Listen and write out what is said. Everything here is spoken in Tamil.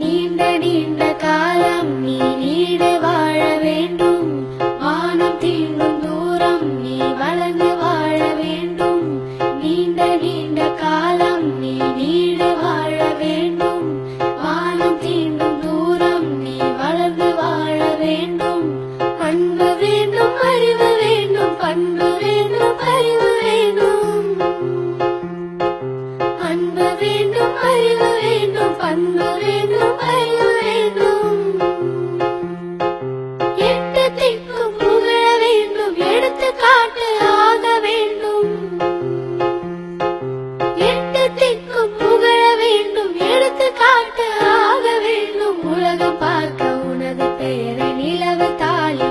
நீண்ட நீண்ட காலம் நீ நீடு வாழ வேண்டும். வானம் தீண்டும் தூரம் நீ வளர்ந்து வாழ வேண்டும். நீண்ட நீண்ட காலம் நீ நீடு வாழ வேண்டும். வானம் தீண்டும் தூரம் நீ வளர்ந்து வாழ வேண்டும். அன்பு வேண்டும், அறிவு வேண்டும், பண்பு வேண்டும், அறிவு வேண்டும். அன்பு வேண்டும், அறிவு வேண்டும், பண்பு வேண்டும், அறிவு வேண்டும். எட்டு திக்கும் புகழ வேண்டும், எடுத்துக்காட்டு ஆக வேண்டும். எட்டு திக்கும் புகழ வேண்டும், எடுத்துக்காட்டு ஆக வேண்டும். உலகம் பார்க்க உனது பெயரை நிலவு தாளி